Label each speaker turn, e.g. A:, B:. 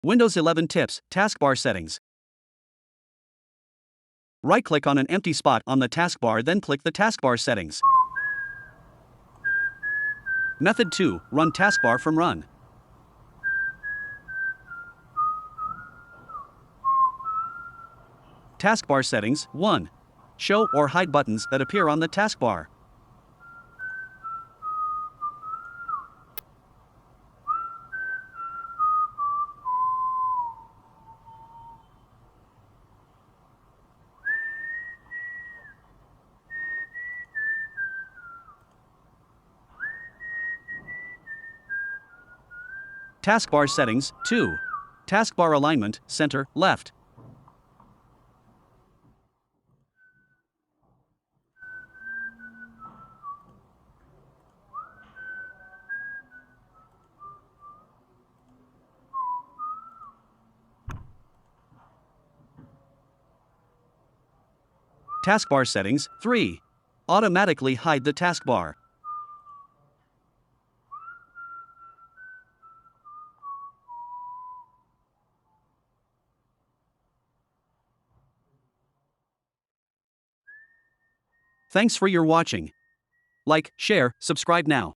A: Windows 11 Tips, Taskbar Settings. Right-click on an empty spot on the taskbar, then click the taskbar settings. Method 2. Run taskbar from Run. Taskbar settings. 1. Show or hide buttons that appear on the taskbar. Taskbar settings. 2. Taskbar alignment, center, left. Taskbar settings. 3. Automatically hide the taskbar. Thanks for your watching. Like, share, subscribe now.